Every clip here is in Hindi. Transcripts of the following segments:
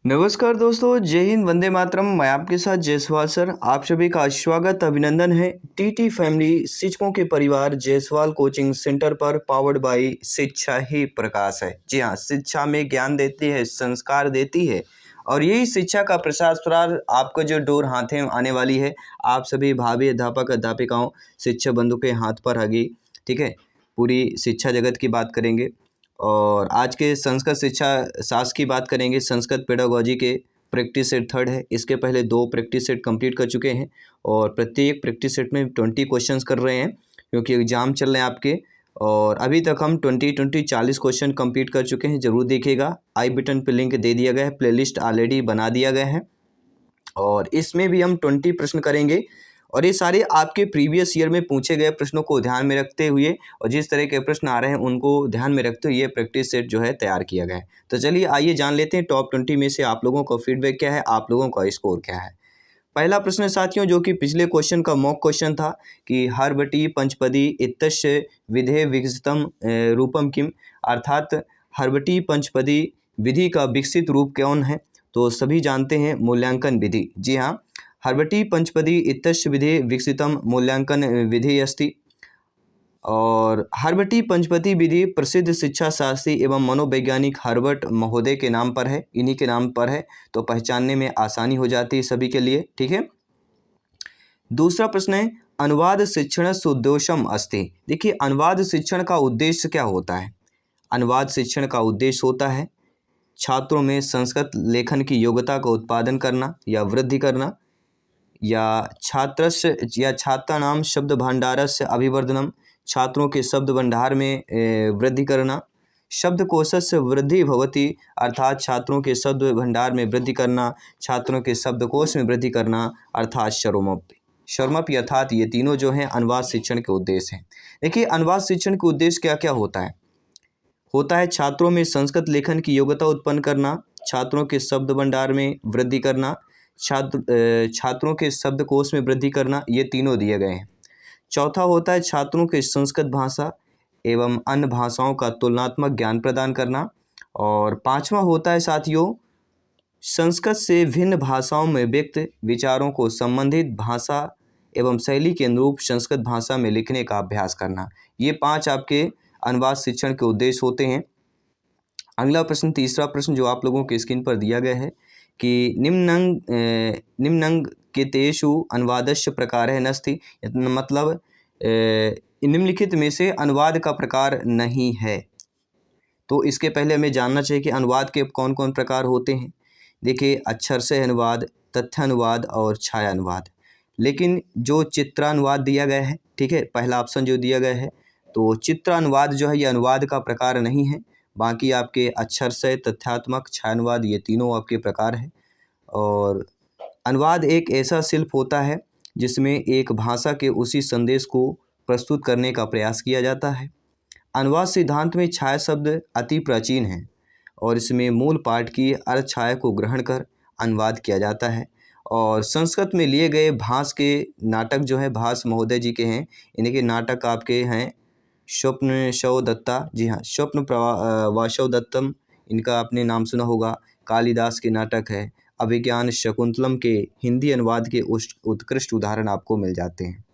नमस्कार दोस्तों, जय हिंद, वंदे मातरम। मैं आपके साथ जायसवाल सर। आप सभी का स्वागत अभिनंदन है टीटी फैमिली शिक्षकों के परिवार जायसवाल कोचिंग सेंटर पर, पावर्ड बाय शिक्षा ही प्रकाश है। जी हाँ, शिक्षा में ज्ञान देती है, संस्कार देती है और यही शिक्षा का प्रसार प्रसार आपको जो डोर हाथे आने वाली है, आप सभी भावी अध्यापक अध्यापिकाओं शिक्षक बंधु के हाथ पर आगे। ठीक है, पूरी शिक्षा जगत की बात करेंगे और आज के संस्कृत शिक्षा शास्त्र की बात करेंगे। संस्कृत पेडागोजी के प्रैक्टिस सेट थर्ड है। इसके पहले 2 प्रैक्टिस सेट कंप्लीट कर चुके हैं और प्रत्येक प्रैक्टिस सेट में 20 क्वेश्चंस कर रहे हैं क्योंकि एग्जाम चल रहे हैं आपके। और अभी तक हम 40 क्वेश्चन कंप्लीट कर चुके हैं। ज़रूर देखिएगा, आई बटन पे लिंक दे दिया गया है, प्लेलिस्ट ऑलरेडी बना दिया गया है और इसमें भी हम 20 प्रश्न करेंगे और ये सारे आपके प्रीवियस ईयर में पूछे गए प्रश्नों को ध्यान में रखते हुए और जिस तरह के प्रश्न आ रहे हैं उनको ध्यान में रखते हुए ये प्रैक्टिस सेट जो है तैयार किया गया है। तो चलिए आइए जान लेते हैं टॉप 20 में से आप लोगों का फीडबैक क्या है, आप लोगों का स्कोर क्या है। पहला प्रश्न साथियों, जो कि पिछले क्वेश्चन का मॉक क्वेश्चन था कि हर्बटी पंचपदी इत्यस्य विधे विकसितम रूपम किम, अर्थात हर्बटी पंचपदी विधि का विकसित रूप कौन है। तो सभी जानते हैं मूल्यांकन विधि। जी हाँ, हर्बटी पंचपदी इत्यस्य विधे विकसितम मूल्यांकन विधि अस्ति। और हर्बटी पंचपदी विधि प्रसिद्ध शिक्षा शास्त्री एवं मनोवैज्ञानिक हर्बर्ट महोदय के नाम पर है, इन्हीं के नाम पर है, तो पहचानने में आसानी हो जाती है सभी के लिए। ठीक है, दूसरा प्रश्न है अनुवाद शिक्षण उद्देश्यम अस्ति। देखिए, अनुवाद शिक्षण का उद्देश्य क्या होता है। अनुवाद शिक्षण का उद्देश्य होता है छात्रों में संस्कृत लेखन की योग्यता का उत्पादन करना या वृद्धि करना, या छात्रस्य या छात्राणाम शब्द भंडारस्य अभिवर्धनम, छात्रों के शब्द भंडार में वृद्धि करना। शब्दकोशस्य वृद्धि भवति, अर्थात छात्रों के शब्द भंडार में वृद्धि करना, छात्रों के शब्दकोश में वृद्धि करना, अर्थात शर्मपि अर्थात ये तीनों जो हैं अनुवाद शिक्षण के उद्देश्य हैं। देखिए, अनुवाद शिक्षण के उद्देश्य क्या क्या होता है छात्रों में संस्कृत लेखन की योग्यता उत्पन्न करना, छात्रों के शब्द भंडार में वृद्धि करना, छात्रों के शब्दकोश में वृद्धि करना, ये तीनों दिए गए हैं। चौथा होता है छात्रों के संस्कृत भाषा एवं अन्य भाषाओं का तुलनात्मक ज्ञान प्रदान करना। और पांचवा होता है साथियों संस्कृत से भिन्न भाषाओं में व्यक्त विचारों को संबंधित भाषा एवं शैली के अनुरूप संस्कृत भाषा में लिखने का अभ्यास करना। ये 5 आपके अनुवाद शिक्षण के उद्देश्य होते हैं। अगला प्रश्न, तीसरा प्रश्न जो आप लोगों के स्क्रीन पर दिया गया है कि निम्नंग के तेषु अनुवादस्य प्रकार है नस्ति, मतलब निम्नलिखित में से अनुवाद का प्रकार नहीं है। तो इसके पहले हमें जानना चाहिए कि अनुवाद के कौन कौन प्रकार होते हैं। देखिए, अक्षर से अनुवाद, तथ्य अनुवाद और छाया अनुवाद। लेकिन जो चित्रानुवाद दिया गया है, ठीक है, पहला ऑप्शन जो दिया गया है, तो चित्रानुवाद जो है ये अनुवाद का प्रकार नहीं है। बाकी आपके अक्षर से, तथ्यात्मक, छायानुवाद, ये तीनों आपके प्रकार हैं। और अनुवाद एक ऐसा शिल्प होता है जिसमें एक भाषा के उसी संदेश को प्रस्तुत करने का प्रयास किया जाता है। अनुवाद सिद्धांत में छाया शब्द अति प्राचीन है और इसमें मूल पाठ की अर्थ छाया को ग्रहण कर अनुवाद किया जाता है। और संस्कृत में लिए गए भास के नाटक जो है भास महोदय जी के हैं, इन्हीं के नाटक आपके हैं स्वप्न शव दत्ता। जी हाँ, स्वप्न वाशव दत्तम, इनका आपने नाम सुना होगा। कालिदास के नाटक है अभिज्ञान शकुंतलम के हिंदी अनुवाद के उत्कृष्ट उदाहरण आपको मिल जाते हैं।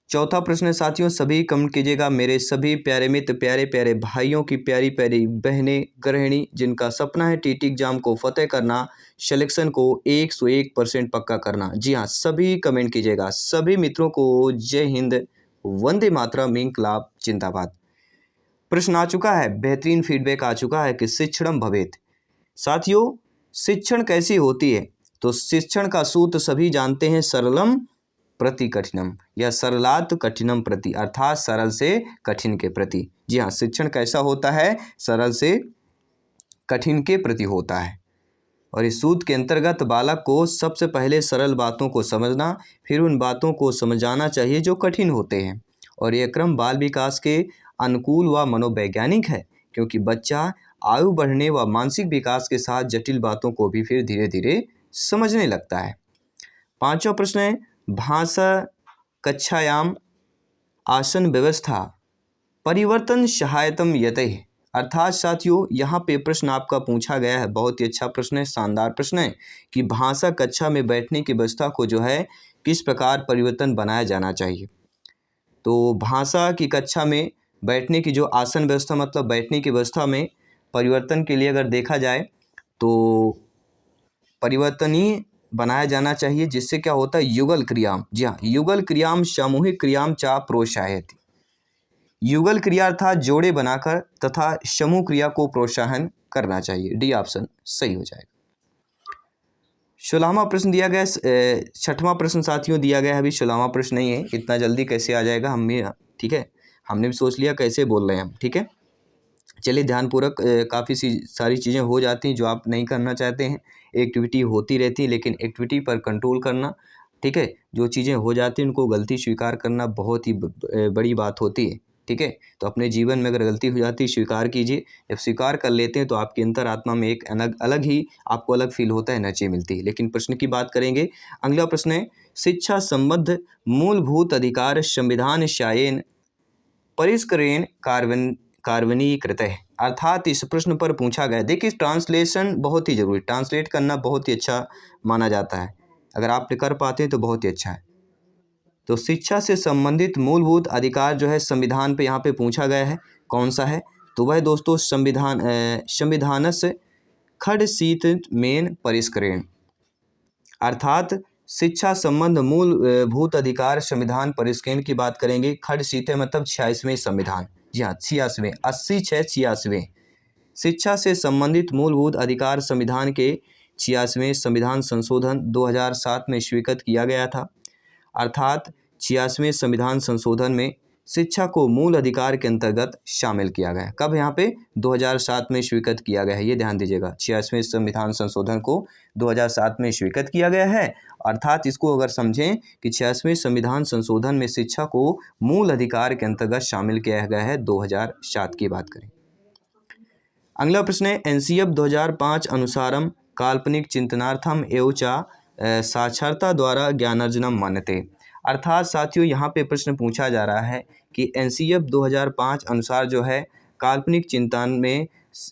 चौथा प्रश्न है साथियों, सभी कमेंट कीजिएगा। मेरे सभी प्यारे मित्र, प्यारे प्यारे भाइयों की प्यारी प्यारी बहनें, गृहिणी जिनका सपना है टीटी एग्जाम को फतेह करना, सिलेक्शन को 101% पक्का करना। जी हाँ, सभी कमेंट कीजिएगा। सभी मित्रों को जय हिंद, वंदे मातरम, इंकलाब जिंदाबाद। प्रश्न आ चुका है, बेहतरीन फीडबैक आ चुका है कि शिक्षणम भवेत। साथियों, शिक्षण कैसी होती है? तो शिक्षण का सूत्र सभी जानते हैं, सरलम प्रति कठिनम या सरलात कठिनम प्रति, अर्थात सरल से कठिन के प्रति। जी हाँ, शिक्षण कैसा होता है? सरल से कठिन के प्रति होता है। और इस सूत्र के अंतर्गत बालक को सबसे पहले सरल बातों को समझना, फिर उन बातों को समझाना चाहिए जो कठिन होते हैं। और यह क्रम बाल विकास के अनुकूल व मनोवैज्ञानिक है, क्योंकि बच्चा आयु बढ़ने व मानसिक विकास के साथ जटिल बातों को भी फिर धीरे धीरे समझने लगता है। पांचवा प्रश्न है, भाषा कक्षायाम आसन व्यवस्था परिवर्तन सहायतम यतः, अर्थात साथियों यहाँ पे प्रश्न आपका पूछा गया है, बहुत ही अच्छा प्रश्न है, शानदार प्रश्न है कि भाषा कक्षा में बैठने की व्यवस्था को जो है किस प्रकार परिवर्तन बनाया जाना चाहिए। तो भाषा की कक्षा में बैठने की जो आसन व्यवस्था मतलब बैठने की व्यवस्था में परिवर्तन के लिए अगर देखा जाए तो परिवर्तनीय बनाया जाना चाहिए, जिससे क्या होता है युगल क्रियाम, जी हाँ, युगल क्रियाम सामूहिक क्रियाम चा प्रोत्साहित। युगल क्रिया अर्थात जोड़े बनाकर तथा समूह क्रिया को प्रोत्साहन करना चाहिए। डी ऑप्शन सही हो जाएगा। 16वां प्रश्न दिया गया, 6वां प्रश्न साथियों दिया गया है, अभी 16वां प्रश्न नहीं है, इतना जल्दी कैसे आ जाएगा हम भी, ठीक है, हमने भी सोच लिया कैसे बोल रहे हैं हम, ठीक है। चलिए ध्यानपूर्वक, काफ़ी सारी चीज़ें हो जाती हैं जो आप नहीं करना चाहते हैं, एक्टिविटी होती रहती है, लेकिन एक्टिविटी पर कंट्रोल करना, ठीक है, जो चीज़ें हो जाती हैं उनको गलती स्वीकार करना बहुत ही बड़ी बात होती है, ठीक है। तो अपने जीवन में अगर गलती हो जाती है स्वीकार कीजिए, जब स्वीकार कर लेते हैं तो आपकी अंतरात्मा में एक अलग अलग ही आपको अलग फील होता है, एनर्जी मिलती है। लेकिन प्रश्न की बात करेंगे, अगला प्रश्न है, शिक्षा संबद्ध मूलभूत अधिकार संविधान शायन परिष्करण कार्बनीकृत है। अर्थात इस प्रश्न पर पूछा गया, देखिए ट्रांसलेशन बहुत ही जरूरी, ट्रांसलेट करना बहुत ही अच्छा माना जाता है, अगर आप कर पाते हैं तो बहुत ही अच्छा है। तो शिक्षा से संबंधित मूलभूत अधिकार जो है संविधान पे यहाँ पे पूछा गया है, कौन सा है, तो वह दोस्तों संविधानस्य खडशीत मेन परिष्करण। अर्थात शिक्षा संबंध मूलभूत अधिकार संविधान परिष्करण की बात करेंगे, खडशीत मतलब 86वें संविधान, जी हाँ 86वें, 86 शिक्षा से संबंधित मूलभूत अधिकार संविधान के 86वें संविधान संशोधन 2007 में स्वीकृत किया गया था। अर्थात 86वें संविधान संशोधन में शिक्षा को मूल अधिकार के अंतर्गत शामिल किया गया। कब यहाँ पे 2007 में स्वीकृत किया गया है, ये ध्यान दीजिएगा, 86वें संविधान संशोधन को 2007 में स्वीकृत किया गया है। अर्थात इसको अगर समझें कि 86वें संविधान संशोधन में शिक्षा को मूल अधिकार के अंतर्गत शामिल किया गया है, 2007 की बात करें। अगला प्रश्न है, एनसीएफ 2005 अनुसारम काल्पनिक चिंतनार्थम एवं चा साक्षरता द्वारा ज्ञानार्जनम मान्यते। अर्थात साथियों यहाँ पे प्रश्न पूछा जा रहा है कि एनसीएफ 2005 अनुसार जो है काल्पनिक चिंतन में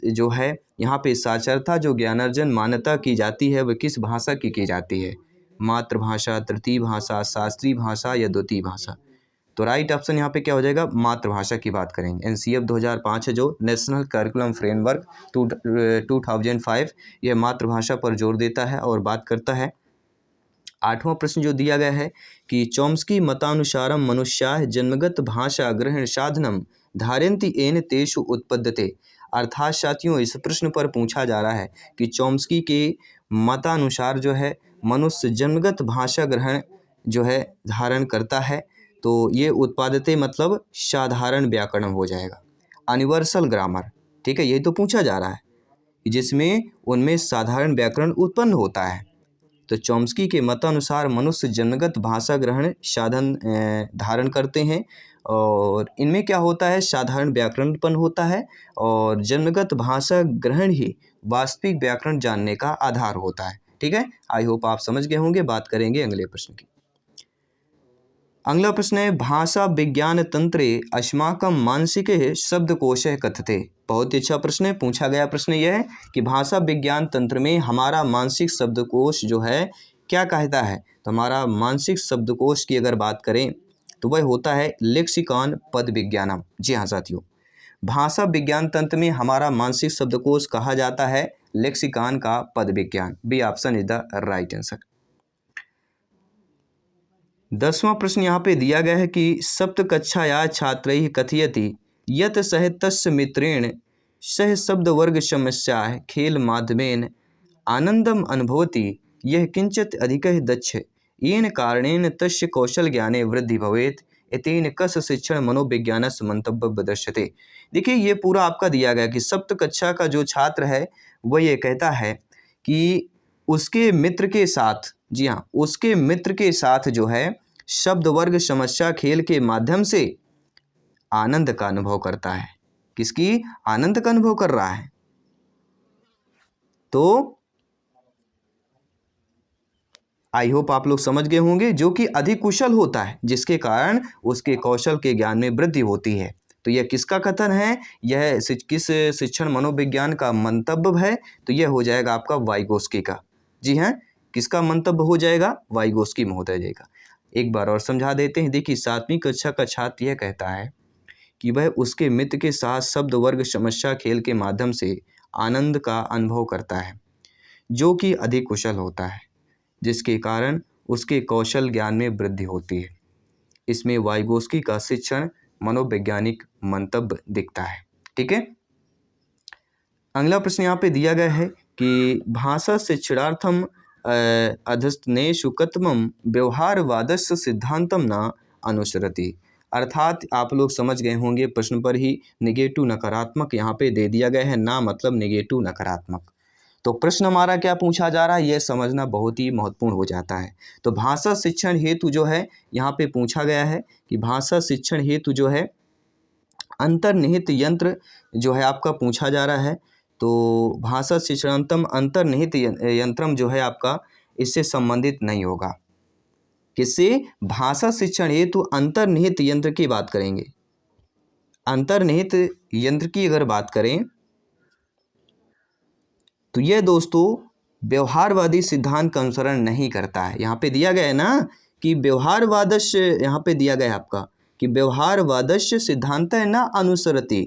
जो है यहाँ पे साक्षरता जो ज्ञानार्जन मान्यता की जाती है वह किस भाषा की जाती है, मातृभाषा, तृतीय भाषा, शास्त्रीय भाषा या द्वितीय भाषा। तो राइट ऑप्शन यहाँ पे क्या हो जाएगा, मातृभाषा की बात करेंगे। एनसीएफ 2005 है जो नेशनल करिकुलम फ्रेमवर्क 2005, यह मातृभाषा पर जोर देता है और बात करता है। 8वां प्रश्न जो दिया गया है कि चॉम्स्की मतानुसारम मनुष्याः जन्मगत भाषा ग्रहण साधनम धारयन्ति येन तेषु उत्पद्यते। अर्थात साथियों इस प्रश्न पर पूछा जा रहा है कि चॉम्स्की के मतानुसार जो है मनुष्य जन्मगत भाषा ग्रहण जो है धारण करता है, तो ये उत्पादते मतलब साधारण व्याकरण हो जाएगा, यूनिवर्सल ग्रामर, ठीक है, यही तो पूछा जा रहा है कि जिसमें उनमें साधारण व्याकरण उत्पन्न होता है। तो चॉम्स्की के मतानुसार मनुष्य जन्मगत भाषा ग्रहण साधन धारण करते हैं और इनमें क्या होता है, साधारण व्याकरण उत्पन्न होता है और जन्मगत भाषा ग्रहण ही वास्तविक व्याकरण जानने का आधार होता है, ठीक है। आई होप आप समझ गए होंगे। बात करेंगे अगले प्रश्न की। अगला प्रश्न है, भाषा विज्ञान तंत्रे अस्माकं मानसिक शब्दकोश कथते। बहुत ही अच्छा प्रश्न है, पूछा गया प्रश्न यह है कि भाषा विज्ञान तंत्र में हमारा मानसिक शब्दकोश जो है क्या कहता है। तो हमारा मानसिक शब्दकोश की अगर बात करें तो वह होता है लेक्सिकॉन पद विज्ञानम। जी हाँ साथियों, भाषा विज्ञान तंत्र में हमारा मानसिक शब्दकोश कहा जाता है लेक्सिकॉन का पद विज्ञान। B option is the right answer. 10वां प्रश्न यहाँ पे दिया गया है कि सप्त कक्षाया छात्रैः कथयति यत् सह तस्य मित्रेण सह शब्द वर्ग समस्या खेल माध्यमेन आनंदम अनुभवति यह किंचित अधिकः दक्ष येन कारणेन तस्य कौशल ज्ञाने वृद्धि भवेत् एतेन कस्य शिक्षण मनोविज्ञानस्य मंतव्य प्रदर्श्यते। देखिए ये पूरा आपका दिया गया कि सप्त कक्षा का जो छात्र है वह ये कहता है कि उसके मित्र के साथ, जी हाँ, उसके मित्र के साथ जो है शब्द वर्ग समस्या खेल के माध्यम से आनंद का अनुभव करता है। किसकी आनंद का अनुभव कर रहा है, तो आई होप आप लोग समझ गए होंगे, जो कि अधिक कुशल होता है जिसके कारण उसके कौशल के ज्ञान में वृद्धि होती है। तो यह किसका कथन है, यह किस शिक्षण मनोविज्ञान का मंतव्य है, तो यह हो जाएगा आपका वाइगोस्की का। जी हाँ, किसका मंतव्य हो जाएगा, वाइगोस्की महोदय जी का। एक बार और समझा देते हैं। देखिए 7वीं कक्षा का छात्र यह कहता है कि वह उसके मित्र के साथ शब्द वर्ग समस्या खेल के माध्यम से आनंद का अनुभव करता है, जो कि अधिक कुशल होता है, जिसके कारण उसके कौशल ज्ञान में वृद्धि होती है। इसमें वाइगोस्की का शिक्षण मनोवैज्ञानिक मंतव्य दिखता है। ठीक है, अगला प्रश्न यहाँ पे दिया गया है कि भाषा शिक्षणार्थम अधस्तनेषु कथमं व्यवहारवादस्य सिद्धांतम न अनुसरति। अर्थात आप लोग समझ गए होंगे, प्रश्न पर ही निगेटिव नकारात्मक यहाँ पे दे दिया गया है, ना मतलब निगेटिव नकारात्मक। तो प्रश्न हमारा क्या पूछा जा रहा है, यह समझना बहुत ही महत्वपूर्ण हो जाता है। तो भाषा शिक्षण हेतु जो है यहाँ पे पूछा गया है कि भाषा शिक्षण हेतु जो है अंतर्निहित यंत्र जो है आपका पूछा जा रहा है। तो भाषा शिक्षणांतम अंतर्निहित यंत्रम जो है आपका इससे संबंधित नहीं होगा। किससे, भाषा शिक्षण हेतु अंतर्निहित यंत्र की बात करेंगे। अंतर्निहित यंत्र की अगर बात करें तो यह दोस्तों व्यवहारवादी सिद्धांत का अनुसरण नहीं करता है। यहाँ पे दिया गया है ना कि व्यवहारवादस्य, यहाँ पे दिया गया है आपका कि व्यवहारवादस्य सिद्धांत है ना अनुसरति,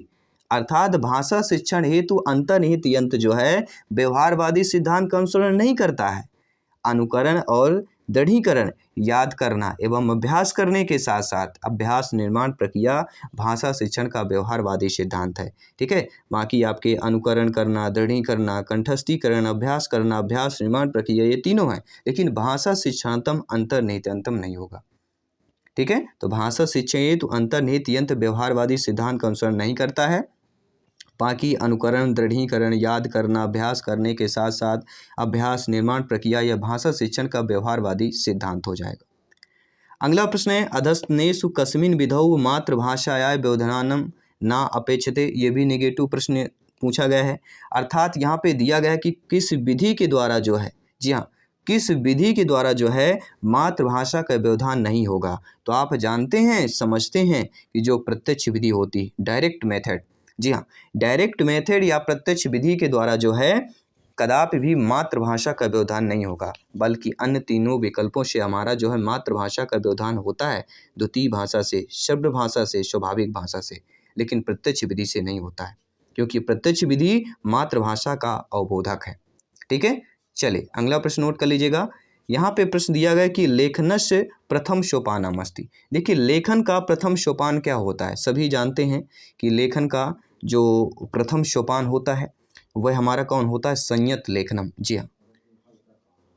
अर्थात भाषा शिक्षण हेतु अंतर्निहित यंत्र जो है व्यवहारवादी सिद्धांत का अनुसरण नहीं करता है। अनुकरण और दृढ़ीकरण, याद करना एवं अभ्यास करने के साथ साथ अभ्यास निर्माण प्रक्रिया भाषा शिक्षण का व्यवहारवादी सिद्धांत है। ठीक है, बाकी आपके अनुकरण करना, दृढ़ीकरण, कंठस्थीकरण, अभ्यास करना, अभ्यास निर्माण प्रक्रिया, ये तीनों हैं, लेकिन भाषा शिक्षणांतम अंतर्निहितंतम नहीं होगा। ठीक है, तो भाषा शिक्षण हेतु अंतर्निहित यंत्र व्यवहारवादी सिद्धांत का अनुसरण नहीं करता है। बाकी अनुकरण, दृढ़ीकरण, याद करना, अभ्यास करने के साथ साथ अभ्यास निर्माण प्रक्रिया या भाषा शिक्षण का व्यवहारवादी सिद्धांत हो जाएगा। अगला प्रश्न है अधस्तनेषु कस्मिन् विधौ मातृभाषाया व्यवधानम ना अपेक्षते। ये भी नेगेटिव प्रश्न पूछा गया है। अर्थात यहाँ पे दिया गया है कि किस विधि के द्वारा जो है, जी हाँ, किस विधि के द्वारा जो है मातृभाषा का व्यवधान नहीं होगा। तो आप जानते हैं, समझते हैं कि जो प्रत्यक्ष विधि होती है, डायरेक्ट मेथड, जी हाँ, डायरेक्ट मेथड या प्रत्यक्ष विधि के द्वारा जो है कदापि भी मातृभाषा का व्यवधान नहीं होगा, बल्कि अन्य तीनों विकल्पों से हमारा जो है मातृभाषा का व्यवधान होता है। द्वितीय भाषा से, शब्द भाषा से, स्वाभाविक भाषा से, लेकिन प्रत्यक्ष विधि से नहीं होता है, क्योंकि प्रत्यक्ष विधि मातृभाषा का अवबोधक है। ठीक है, चलिए अगला प्रश्न नोट कर लीजिएगा। यहाँ पे प्रश्न दिया गया कि लेखनस्य प्रथम सोपानम अस्ति। देखिए लेखन का प्रथम सोपान क्या होता है, सभी जानते हैं कि लेखन का जो प्रथम सोपान होता है वह हमारा कौन होता है, संयत लेखनम। जी हाँ,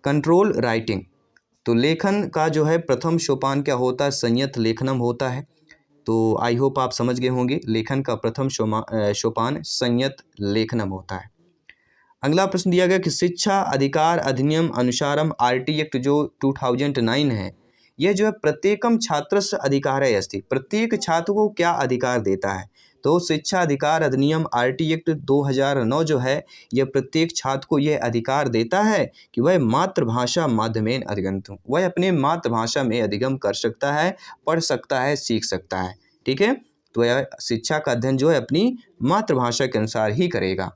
कंट्रोल राइटिंग। तो लेखन का जो है प्रथम सोपान क्या होता है, संयत लेखनम होता है। तो आई होप आप समझ गए होंगे, लेखन का प्रथम सोपान संयत लेखनम होता है। अगला प्रश्न दिया गया कि शिक्षा अधिकार अधिनियम अनुसारम आरटी एक्ट जो 2009 है, यह जो है प्रत्येकम छात्रस्य अधिकारे अस्ति, प्रत्येक छात्र को क्या अधिकार देता है। तो शिक्षा अधिकार अधिनियम आरटी एक्ट 2009 जो है यह प्रत्येक छात्र को यह अधिकार देता है कि वह मातृभाषा माध्यमेन अधिगंतुम, वह अपने मातृभाषा में अधिगम कर सकता है, पढ़ सकता है, सीख सकता है। ठीक है, तो यह शिक्षा का अध्ययन जो है अपनी मातृभाषा के अनुसार ही करेगा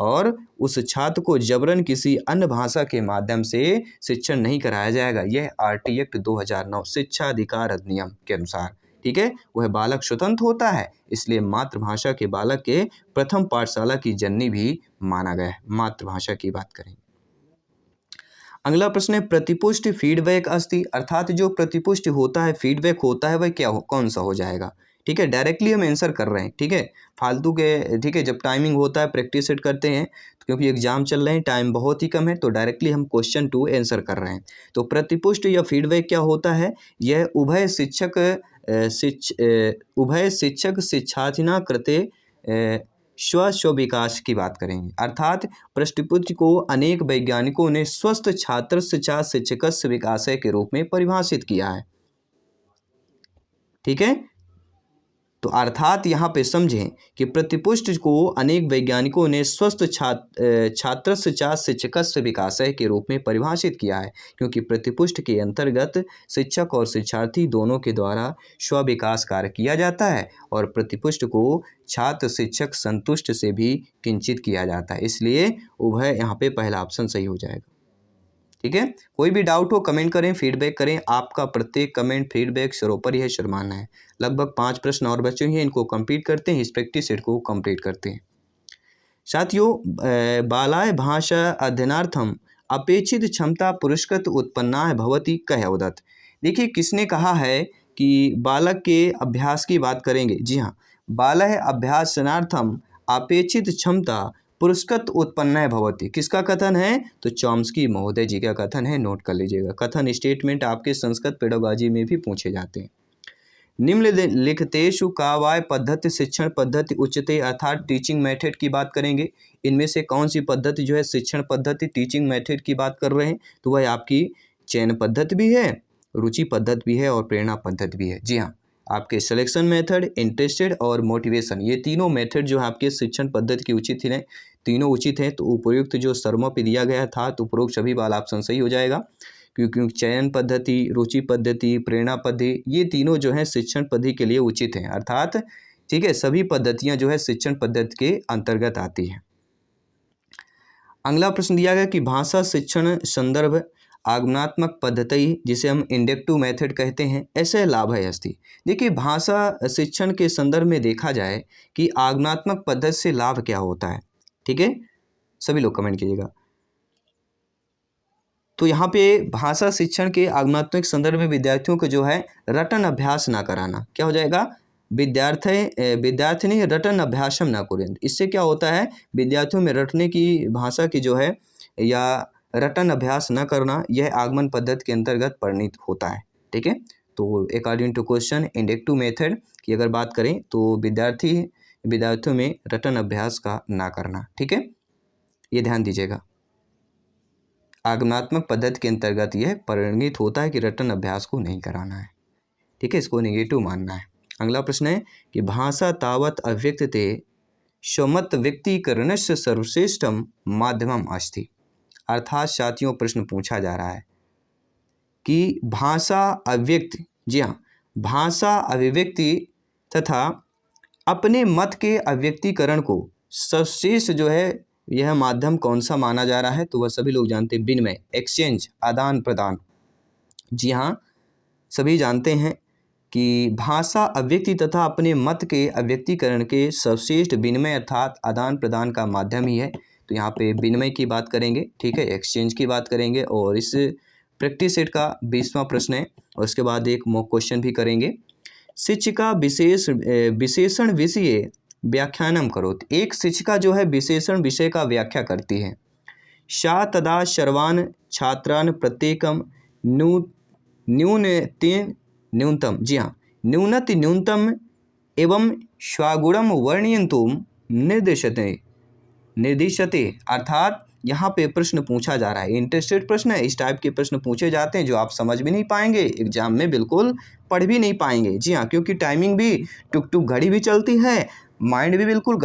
और उस छात्र को जबरन किसी अन्य भाषा के माध्यम से शिक्षण नहीं कराया जाएगा। यह आरटी एक्ट 2009 शिक्षा अधिकार अधिनियम के अनुसार, ठीक है, वह बालक स्वतंत्र होता है, इसलिए मातृभाषा के बालक के प्रथम पाठशाला की जननी भी माना गया है। मातृभाषा की बात करें। अगला प्रश्न है प्रतिपुष्टि फीडबैक अस्ति, अर्थात जो प्रतिपुष्टि होता है, फीडबैक होता है, वह क्या कौन सा हो जाएगा। ठीक है, डायरेक्टली हम आंसर कर रहे हैं। ठीक है, फालतू के, ठीक है, जब टाइमिंग होता है प्रैक्टिस सेट करते हैं, तो क्योंकि एग्जाम चल रहे हैं, टाइम बहुत ही कम है, तो डायरेक्टली हम क्वेश्चन 2 आंसर कर रहे हैं। तो प्रतिपुष्ट या फीडबैक क्या होता है, यह उभय शिक्षक शिक्षार्थिना कृते स्व विकास की बात करेंगे। अर्थात प्रतिपुष्टि को अनेक वैज्ञानिकों ने स्वस्थ छात्र शिक्षा शिक्षकस्य विकास के रूप में परिभाषित किया है। ठीक है, तो अर्थात यहाँ पे समझें कि प्रतिपुष्ट को अनेक वैज्ञानिकों ने स्वस्थ छात्रस्य चा शिक्षकस्य विकासय के रूप में परिभाषित किया है, क्योंकि प्रतिपुष्ट के अंतर्गत शिक्षक और शिक्षार्थी दोनों के द्वारा स्व विकास कार्य किया जाता है और प्रतिपुष्ट को छात्र शिक्षक संतुष्ट से भी किंचित किया जाता है। इसलिए उभय यहाँ पे पहला ऑप्शन सही हो जाएगा। ठीक है, कोई भी डाउट हो कमेंट करें, फीडबैक करें। आपका प्रत्येक कमेंट फीडबैक सिरोपरि है, शर्माना है। लगभग 5 प्रश्न और बचे हैं, इनको कंप्लीट करते हैं, इस प्रैक्टिस सेट को कंप्लीट करते हैं। साथियों, बालाय भाषा अध्ययनार्थम अपेक्षित क्षमता पुरस्कृत उत्पन्ना भवति कह उदत। देखिए किसने कहा है कि बालक के अभ्यास की बात करेंगे। जी हाँ, बालय अभ्यासनार्थम अपेक्षित क्षमता पुरस्कृत उत्पन्न भवति, किसका कथन है? तो चॉम्स्की महोदय जी का कथन है, नोट कर लीजिएगा। कथन स्टेटमेंट आपके संस्कृत पेडागॉजी में भी पूछे जाते हैं। निम्नलिखितेषु का वाय पद्धति शिक्षण पद्धति उच्यते, अर्थात टीचिंग मेथड की बात करेंगे। इनमें से कौन सी पद्धति जो है शिक्षण पद्धति टीचिंग मेथड की बात कर रहे हैं? तो वह आपकी चयन पद्धति भी है, रुचि पद्धति भी है और प्रेरणा पद्धति भी है। जी हाँ, आपके सिलेक्शन मेथड, इंटरेस्टेड और मोटिवेशन, ये तीनों मेथड जो है आपके शिक्षण पद्धति की उचित हैं, तीनों उचित हैं। तो उपयुक्त जो शर्मों पे दिया गया था तो उपरोक्त सभी वाला ऑप्शन सही हो जाएगा, क्योंकि चयन पद्धति, रुचि पद्धति, प्रेरणा पद्धति, ये तीनों जो है शिक्षण पद्धति के लिए उचित हैं। अर्थात ठीक है, सभी पद्धतियां जो है शिक्षण पद्धति के अंतर्गत आती हैं। अगला प्रश्न दिया गया कि भाषा शिक्षण संदर्भ आगमनात्मक पद्धति, जिसे हम इंडक्टिव मेथड कहते हैं, ऐसे लाभ है अस्ति। देखिए भाषा शिक्षण के संदर्भ में देखा जाए कि आगमनात्मक पद्धति से लाभ क्या होता है। ठीक है, सभी लोग कमेंट कीजिएगा। तो यहाँ पे भाषा शिक्षण के आगमनात्मक संदर्भ में विद्यार्थियों को जो है रटन अभ्यास ना कराना, क्या हो जाएगा? विद्यार्थिनी रटन अभ्यासम ना कुर्वन्तु। इससे क्या होता है, विद्यार्थियों में रटने की भाषा की जो है या रटन अभ्यास न करना, यह आगमन पद्धति के अंतर्गत परिणित होता है। ठीक है, तो according to question inductive method की अगर बात करें तो विद्यार्थियों में रटन अभ्यास का ना करना। ठीक है, ये ध्यान दीजिएगा, आगमनात्मक पद्धति के अंतर्गत यह परिणित होता है कि रटन अभ्यास को नहीं कराना है। ठीक है, इसको नेगेटिव मानना है। अगला प्रश्न है कि भाषा तावत अव्यक्तते स्वमत व्यक्तीकरणस्य सर्वश्रेष्ठम माध्यमम अस्ति। अर्थात साथियों प्रश्न पूछा जा रहा है कि भाषा अव्यक्त, जी हाँ, भाषा अभिव्यक्ति तथा अपने मत के अव्यक्तीकरण को सर्वश्रेष्ठ जो है यह माध्यम कौन सा माना जा रहा है? तो वह सभी लोग जानते हैं, विनिमय, एक्सचेंज, आदान प्रदान। जी हाँ, सभी जानते हैं कि भाषा अव्यक्ति तथा अपने मत के अव्यक्तीकरण के सर्वश्रेष्ठ विनिमय अर्थात आदान प्रदान का माध्यम ही है। तो यहाँ पे विनिमय की बात करेंगे, ठीक है, एक्सचेंज की बात करेंगे और इस प्रैक्टिस सेट का 20वां प्रश्न है और उसके बाद एक मॉक क्वेश्चन भी करेंगे। शिक्षिका विशेषण विषय व्याख्यानम करो। एक शिक्षिका जो है विशेषण विषय का व्याख्या करती है। सा तदा सर्वान् छात्रान् प्रत्येकम न्यूनतम, जी हाँ, न्यूनतम एवं स्वागुणम वर्णयन्तुम निर्दिशते। अर्थात यहाँ पे प्रश्न पूछा जा रहा है, इंटरेस्टेड प्रश्न है। इस टाइप के प्रश्न पूछे जाते हैं जो आप समझ भी नहीं पाएंगे, एग्जाम में बिल्कुल पढ़ भी नहीं पाएंगे। जी हाँ, क्योंकि टाइमिंग भी टुक टुक घड़ी भी चलती है, माइंड भी बिल्कुल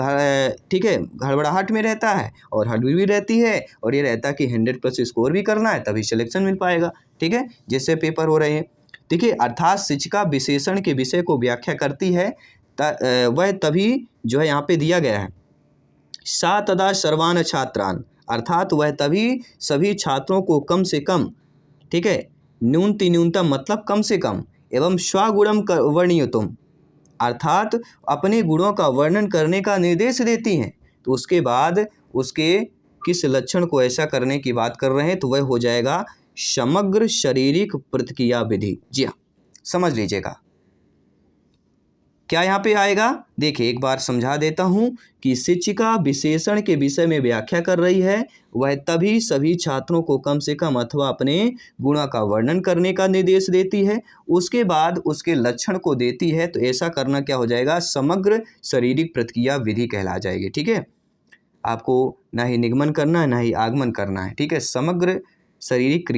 ठीक है घड़बड़ाहट में रहता है और हड़बड़ी भी रहती है और ये रहता है कि 100+ स्कोर भी करना है तभी सिलेक्शन मिल पाएगा। ठीक है, जिससे पेपर हो रहे हैं। देखिए अर्थात शिक्षिका विशेषण के विषय को व्याख्या करती है, वह तभी जो है यहाँ पे दिया गया है, सा तदा सर्वान् छात्रान्, अर्थात वह तभी सभी छात्रों को कम से कम, ठीक है, न्यूनतम मतलब कम से कम, एवं स्वगुणम वर्णयतुम, अर्थात अपने गुणों का वर्णन करने का निर्देश देती हैं। तो उसके बाद उसके किस लक्षण को ऐसा करने की बात कर रहे हैं, तो वह हो जाएगा समग्र शारीरिक प्रतिक्रिया विधि। जी हाँ, समझ लीजिएगा क्या यहाँ पे आएगा। देखिए एक बार समझा देता हूँ कि शिक्षिका विशेषण के विषय में व्याख्या कर रही है, वह तभी सभी छात्रों को कम से कम अथवा अपने गुणों का वर्णन करने का निर्देश देती है, उसके बाद उसके लक्षण को देती है। तो ऐसा करना क्या हो जाएगा, समग्र शारीरिक प्रतिक्रिया विधि कहला जाएगी। ठीक है, आपको ना ही निगमन करना है ना ही आगमन करना है। ठीक है, समग्र शारीरिक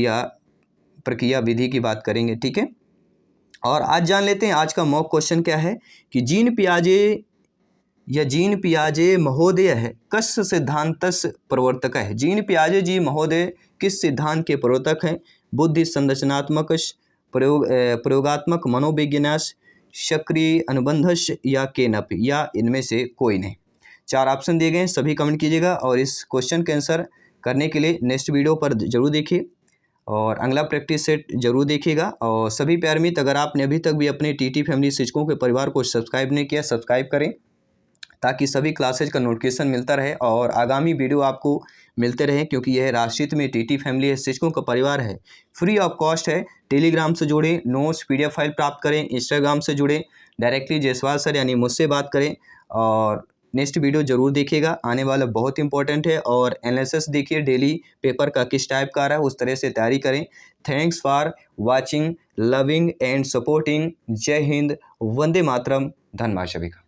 प्रक्रिया विधि की बात करेंगे। ठीक है, और आज जान लेते हैं आज का मॉक क्वेश्चन क्या है कि जीन पियाजे महोदय है कस्य सिद्धांतस्य प्रवर्तक है। जीन पियाजे जी महोदय किस सिद्धांत के प्रवर्तक हैं? बुद्धि संरचनात्मक प्रयोगात्मक मनोविज्ञानस सक्रिय अनुबंधस या केनप या इनमें से कोई नहीं। 4 ऑप्शन दिए गए हैं, सभी कमेंट कीजिएगा और इस क्वेश्चन के आंसर करने के लिए नेक्स्ट वीडियो पर जरूर देखिए और अगला प्रैक्टिस सेट जरूर देखिएगा। और सभी प्यारे मित्र, अगर आपने अभी तक भी अपने टीटी फैमिली शिक्षकों के परिवार को सब्सक्राइब नहीं किया, सब्सक्राइब करें ताकि सभी क्लासेज का नोटिफिकेशन मिलता रहे और आगामी वीडियो आपको मिलते रहे, क्योंकि यह राष्ट्रीय में टीटी फैमिली है, शिक्षकों का परिवार है, फ्री ऑफ कॉस्ट है। टेलीग्राम से जुड़े, नोट्स PDF फाइल प्राप्त करें, इंस्टाग्राम से जुड़े, डायरेक्टली जायसवाल सर यानी मुझसे बात करें और नेक्स्ट वीडियो जरूर देखिएगा, आने वाला बहुत इंपॉर्टेंट है। और एनालिसिस देखिए डेली पेपर का किस टाइप का आ रहा है, उस तरह से तैयारी करें। Thanks for watching, loving and supporting. जय हिंद, वंदे मातरम। धन्यवाद सभी का।